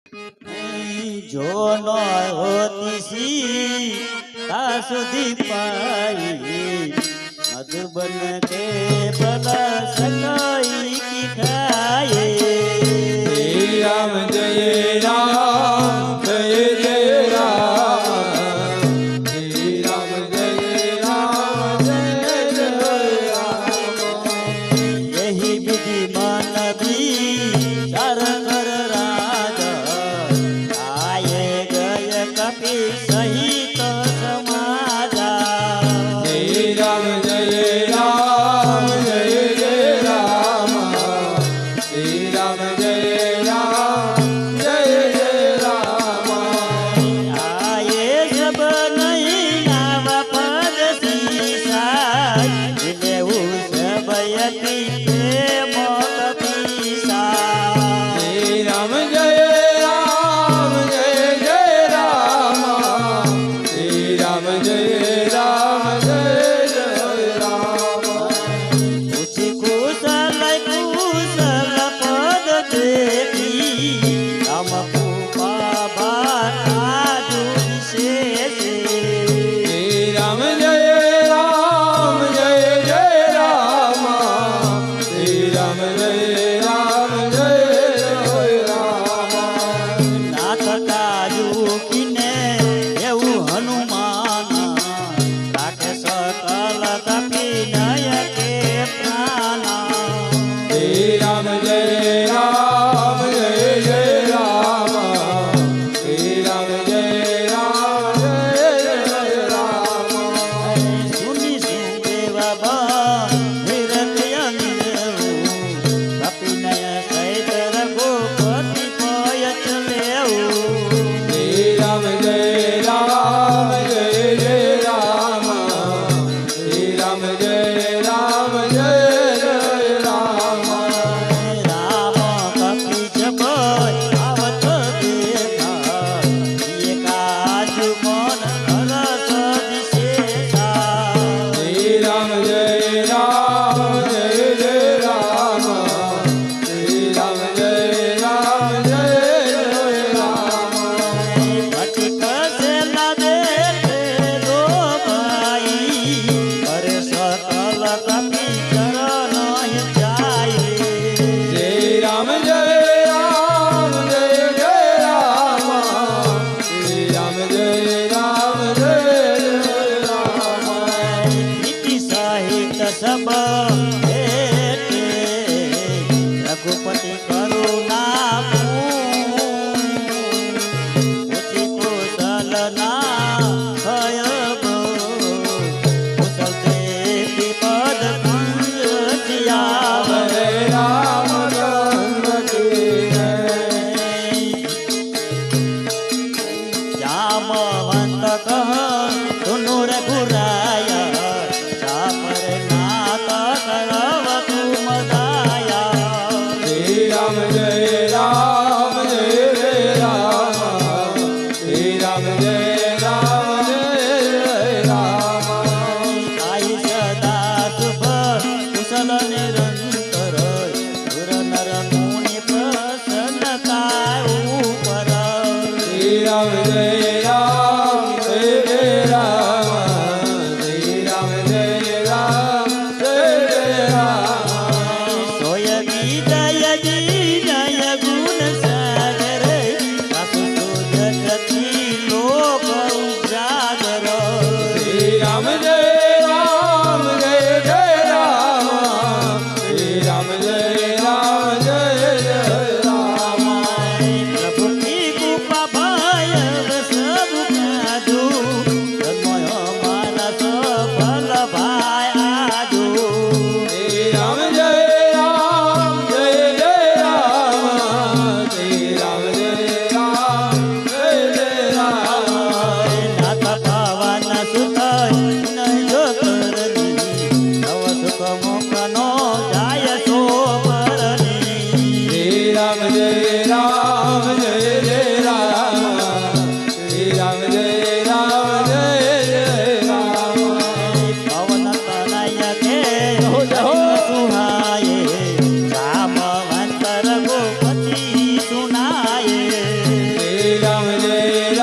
જો ન હોતી સી તા સુધી પાઈ મધુબન કે ભલા સકાઈ કી ખાએ રામ જય રામ જય જય રામ જય રામ જય રામ જય જય રામ यही विधि मानवी चार कर राजा आये गय कपि सहित समाजा जय राम जय राम जय जय राम जय राम जय राम जय जय राम आये सब नहीं नाव पद सीसा लेऊ सब यति मोत पीसा जय राम जय राम जय जय राम जय राम जय राम जय जय राम कुछ कुशल कुशल पद देखी राम कृपा बाजू विशेष जय राम जय राम जय जय राम जय राम जय राम जय जय राम नाथ काजू किने એવું હનુમાન રાખે સકલ કપી નય કે પ્રાણા जय राम जय राम जय जय राम जय राम जय राम जय जय राम સુની સુદેવા બા વિરત્યન કપી નય સૈત રઘુપતિ પયચ લેવું जय राम जय राम जय जय राम जय राम जय राम जय जय राम રામ કપી જપય આવત દેખા એકાજુ મન હરસ વિશેષા जय राम जय राम जय जय राम जय राम जय राम जय जय राम ભટક સેલા દેખે લો ભાઈ કરે સકલ કપી ચરણ જાય जय राम जय राम जय जय राम जय राम जय राम जय जय राम નીતિ સહિત સબ ભેટે રઘુપતિ કરુણા પૂછી કુશલ ના ભય કુશલ દેવી પદ કુંજ થિયા हरे राम चंद्र की जय જામવંત કહ સુનુ રઘુરાયા ચાપર નાથ કરવ તુમ દાયા जय राम जय राम जय जय राम जय राम जय राम जय जय राम આઈ સદા શુભ કુશલ નિરંતર સુર નર મુનિ પ્રસન્નતા ઉપર जय राम जय राम जय जय राम जय राम जय राम जय जय राम સોય વિજય વિજય ગુણ સાગર સાસુ સુજતી લોક ઉજાગર जय राम जय राम जय जय राम जय राम जय राम जय जय राम પ્રભુ કી કૃપા ભયવ સબ કાજુ તન્મય માનસ ફલ ભાય આજુ जय राम जय राम जय जय राम जय राम जय राम जय जय राम નાથ પવન સુત નજો કરની નવ સુખ મુખનો જાય સો પરની जय राम जय राम जय